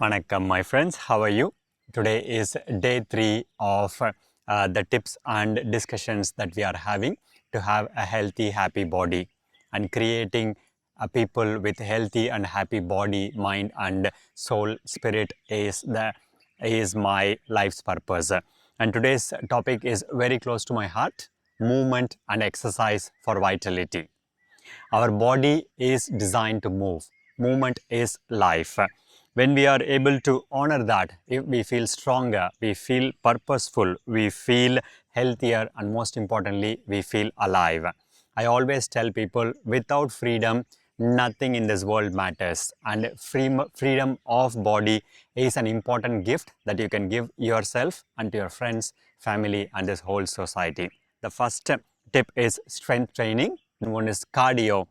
Vanakkam, my friends. How are you? Today is day 3 of the tips and discussions that we are having to have a healthy, happy body and creating a people with healthy and happy body, mind, and soul, spirit is my life's purpose. And today's topic is very close to my heart: movement and exercise for vitality. Our body is designed to move. Movement is life. When we are able to honor that, if we feel stronger, we feel purposeful, we feel healthier, and most importantly, we feel alive. I always tell people without freedom, nothing in this world matters. And freedom of body is an important gift that you can give yourself and to your friends, family, and this whole society. The first tip is strength training. One is cardio.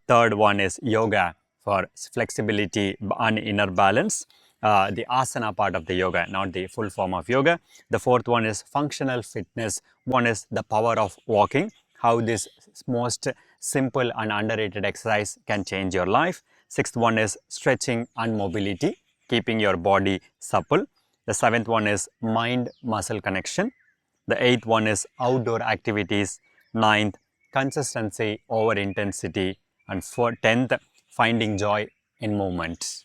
Third one is yoga for flexibility and inner balance. The asana part of the yoga, not the full form of yoga. The fourth one is functional fitness. One is the power of walking, how this most simple and underrated exercise can change your life. Sixth one is stretching and mobility, keeping your body supple. The seventh one is mind-muscle connection. The eighth one is outdoor activities. Ninth, consistency over intensity. And for 10th, finding joy in movement.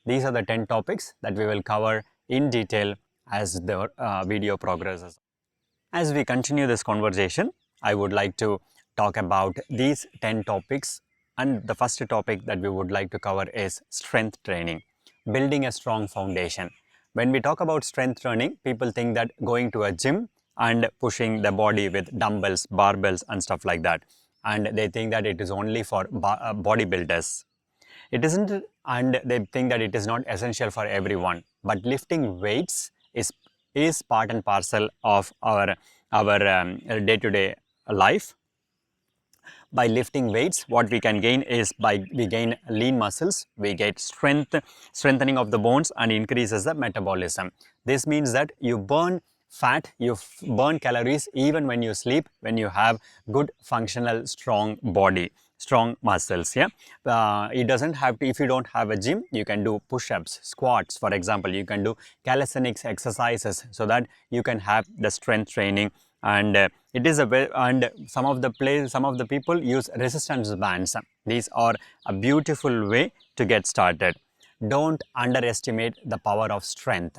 These are the 10 topics that we will cover in detail as the video progresses. As we continue this conversation, I would like to talk about these 10 topics, and the first topic that we would like to cover is strength training, building a strong foundation. When we talk about strength training, people think that going to a gym and pushing the body with dumbbells, barbells and stuff like that, and they think that it is only for bodybuilders. It isn't, and they think that it is not essential for everyone. But lifting weights is part and parcel of our day-to-day life. By lifting weights, what we can gain is we gain lean muscles, we get strengthening of the bones, and increases the metabolism. This means that you burn fat, you burn calories even when you sleep, when you have good functional strong body, strong muscles. It doesn't have to, if you don't have a gym, you can do push-ups, squats, for example. You can do calisthenics exercises so that you can have the strength training. And it is and some of the people use resistance bands. These are a beautiful way to get started. Don't underestimate the power of strength.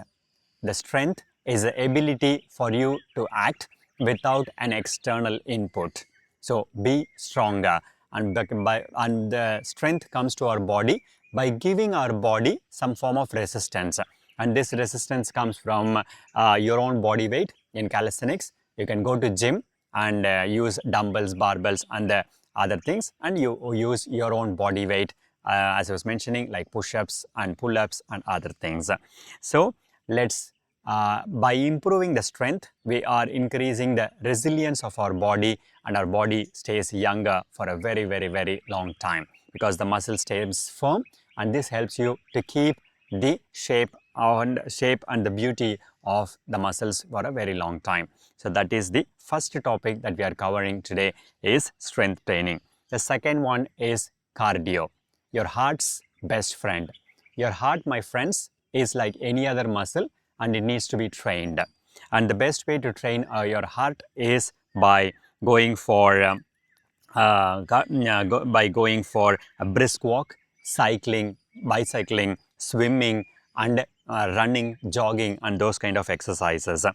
The strength is the ability for you to act without an external input. So be stronger, and the strength comes to our body by giving our body some form of resistance. And this resistance comes from your own body weight. In calisthenics, you can go to gym and use dumbbells, barbells and the other things, and you use your own body weight, as I was mentioning, like push-ups and pull-ups and other things. So let's by improving the strength, we are increasing the resilience of our body, and our body stays younger for a very, very, very long time because the muscle stays firm, and this helps you to keep the shape and the beauty of the muscles for a very long time. So that is the first topic that we are covering today, is strength training. The second one is cardio, your heart's best friend. Your heart, my friends, is like any other muscle, and it needs to be trained. And the best way to train your heart is by going for a brisk walk, cycling, bicycling, swimming, and running, jogging, and those kind of exercises.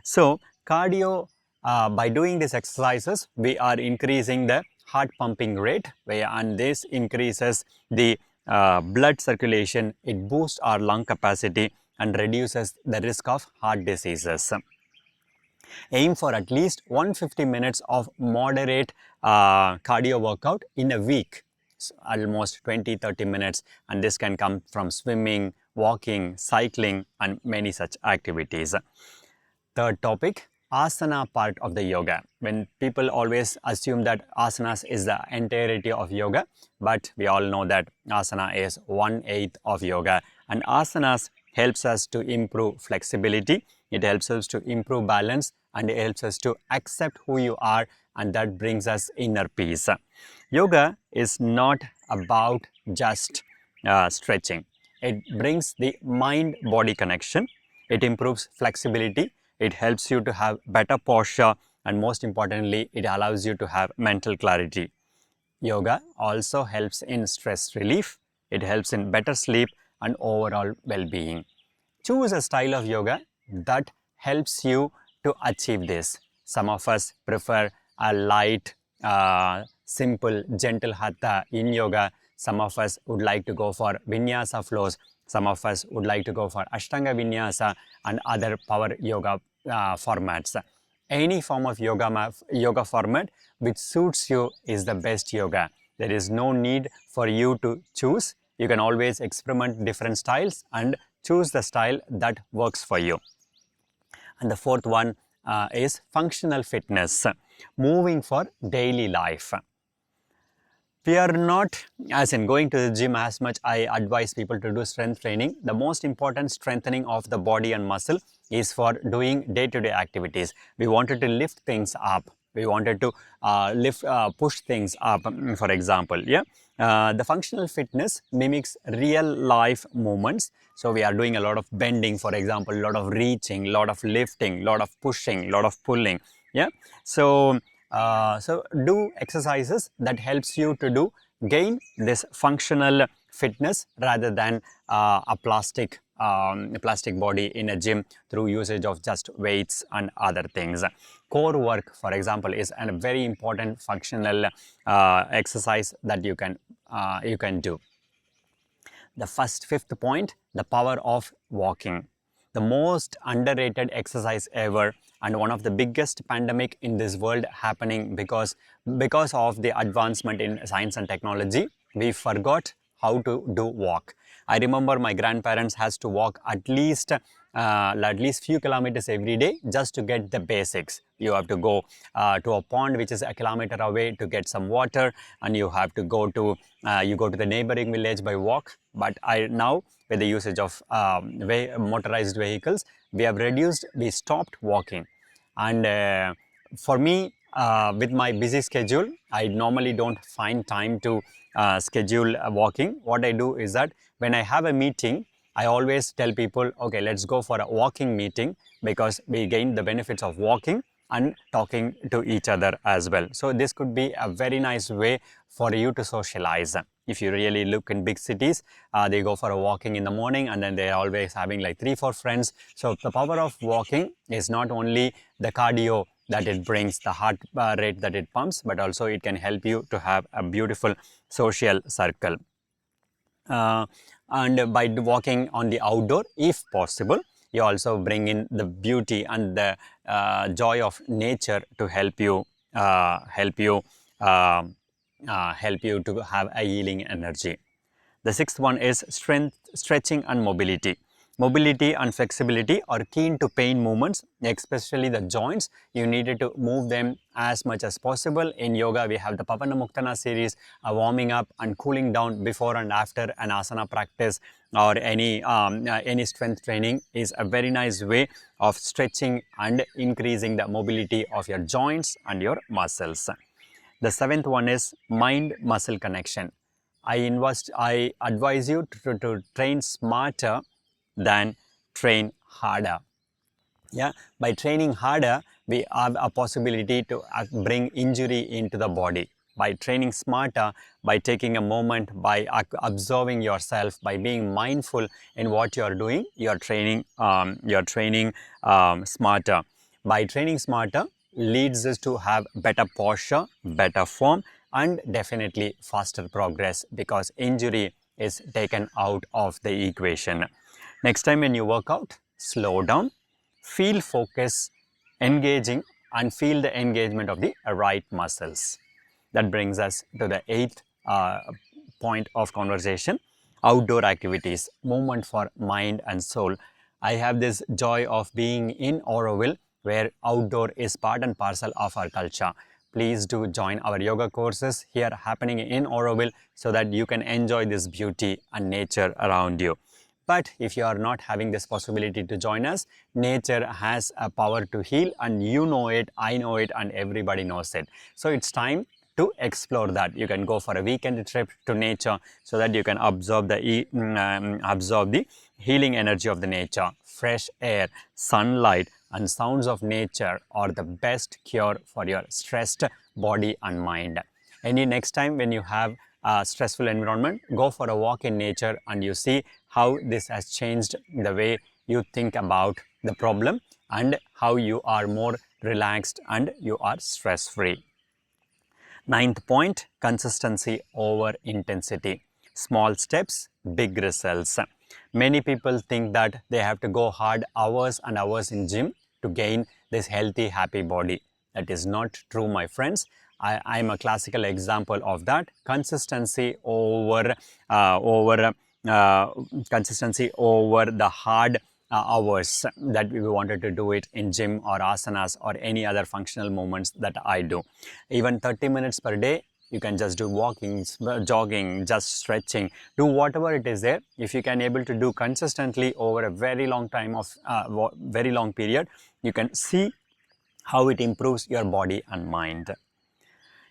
So cardio, by doing these exercises, we are increasing the heart pumping rate, and this increases the blood circulation. It boosts our lung capacity and reduces the risk of heart diseases. Aim for at least 150 minutes of moderate cardio workout in a week, almost 20-30 minutes, and this can come from swimming, walking, cycling, and many such activities. Third topic, asana part of the yoga. When people always assume that asanas is the entirety of yoga, but we all know that asana is 1/8 of yoga, and asanas helps us to improve flexibility, it helps us to improve balance, and it helps us to accept who you are, and that brings us inner peace. Yoga is not about just stretching. it brings the mind-body connection, it improves flexibility, it helps you to have better posture, and most importantly, it allows you to have mental clarity. Yoga also helps in stress relief, it helps in better sleep and overall well-being. Choose a style of yoga that helps you to achieve this. Some of us prefer a light, simple, gentle hatha in yoga. Some of us would like to go for vinyasa flows. Some of us would like to go for Ashtanga vinyasa and other power yoga formats. Any form of yoga format which suits you is the best yoga. There is no need for you to choose. You can always experiment different styles and choose the style that works for you. And the fourth one is functional fitness, moving for daily life. We are not, as in going to the gym as much, I advise people to do strength training. The most important strengthening of the body and muscle is for doing day-to-day activities. We wanted to lift things up. We wanted to push things up, for example. Yeah, the functional fitness mimics real life movements. So we are doing a lot of bending, for example, a lot of reaching, a lot of lifting, a lot of pushing, a lot of pulling. Yeah, so do exercises that helps you to gain this functional fitness rather than a plastic body in a gym through usage of just weights and other things. Core work, for example, is a very important functional exercise that you can do. The fifth point, the power of walking. The most underrated exercise ever and one of the biggest pandemic in this world happening because of the advancement in science and technology. We forgot how to do walk. I remember my grandparents has to walk at least few kilometers every day just to get the basics. You have to go to a pond which is a kilometer away to get some water, and you have to go to the neighboring village by walk. But now with the usage of motorized vehicles, we stopped walking. And for me, with my busy schedule, I normally don't find time to schedule walking. What I do is that when I have a meeting, I always tell people, okay, let's go for a walking meeting, because we gain the benefits of walking and talking to each other as well. So this could be a very nice way for you to socialize. If you really look in big cities, they go for a walking in the morning and then they're always having like 3-4 friends. So the power of walking is not only the cardio that it brings, the heart rate that it pumps, but also it can help you to have a beautiful social circle. And by walking on the outdoor, if possible, you also bring in the beauty and the joy of nature to help you to have a healing energy. The sixth one is strength, stretching and mobility. Mobility and flexibility are keen to pain movements, especially the joints. You needed to move them as much as possible. In yoga, we have the Pavana Muktana series, warming up and cooling down before and after an asana practice or any strength training is a very nice way of stretching and increasing the mobility of your joints and your muscles. The seventh one is mind-muscle connection. I advise you to train smarter than train harder. Yeah, by training harder, we have a possibility to bring injury into the body. By training smarter, by taking a moment, by observing yourself, by being mindful in what you are doing, you are training smarter. By training smarter leads us to have better posture, better form, and definitely faster progress, because injury is taken out of the equation. Next time when you work out, slow down, feel focus, engaging, and feel the engagement of the right muscles. That brings us to the eighth point of conversation, outdoor activities, movement for mind and soul. I have this joy of being in Auroville, where outdoor is part and parcel of our culture. Please do join our yoga courses here happening in Auroville so that you can enjoy this beauty and nature around you. But if you are not having this possibility to join us, nature has a power to heal, and you know it, I know it, and everybody knows it. So it's time to explore that. You can go for a weekend trip to nature so that you can absorb the healing energy of the nature. Fresh air, sunlight, and sounds of nature are the best cure for your stressed body and mind. Any next time when you have a stressful environment, go for a walk in nature and you see how this has changed the way you think about the problem and how you are more relaxed and you are stress free. Ninth point, consistency over intensity. Small steps, big results. Many people think that they have to go hard hours and hours in gym to gain this healthy, happy body. That is not true, my friends. I am a classical example of that. Consistency over consistency over the hard hours that we wanted to do it in gym or asanas or any other functional movements that I do. Even 30 minutes per day, you can just do walking, jogging, just stretching, do whatever it is there. If you can able to do consistently over a very long time of very long period, you can see how it improves your body and mind.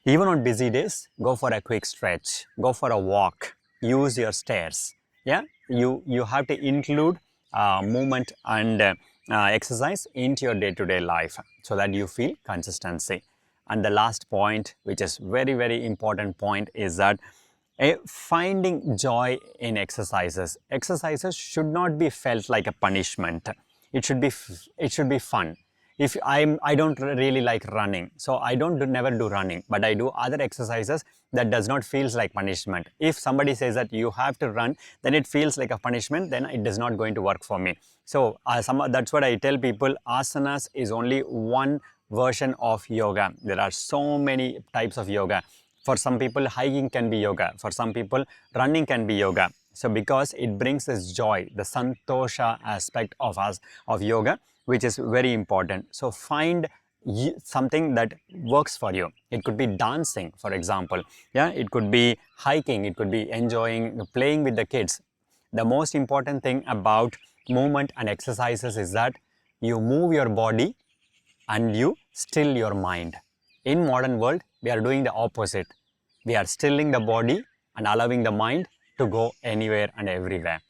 Even on busy days, go for a quick stretch, go for a walk, use your stairs. Yeah, you have to include movement and exercise into your day-to-day life so that you feel consistency. And the last point, which is very important point, is that finding joy in exercises. Exercises should not be felt like a punishment. It should be fun. If I don't really like running, so I never do running, but I do other exercises that does not feels like punishment. If somebody says that you have to run, then it feels like a punishment, then it is not going to work for me. So that's what I tell people. Asanas is only one version of yoga. There are so many types of yoga. For some people, hiking can be yoga. For some people, running can be yoga. So because it brings this joy, the santosha aspect of yoga, which is very important. So find something that works for you. It could be dancing, for example. Yeah, it could be hiking. It could be enjoying playing with the kids. The most important thing about movement and exercises is that you move your body and you still your mind. In modern world, we are doing the opposite. We are stilling the body and allowing the mind to go anywhere and everywhere.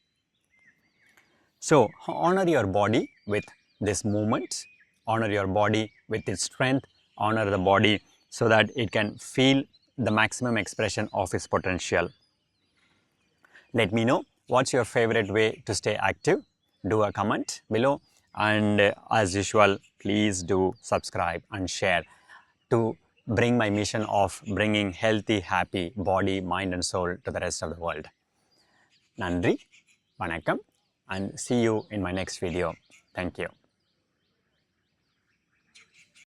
So honor your body with this movement, honor your body with its strength, honor the body so that it can feel the maximum expression of its potential. Let me know what's your favorite way to stay active. Do a comment below, and as usual, please do subscribe and share to bring my mission of bringing healthy, happy body, mind and soul to the rest of the world. Nandri, Vanakkam, and see you in my next video. Thank you.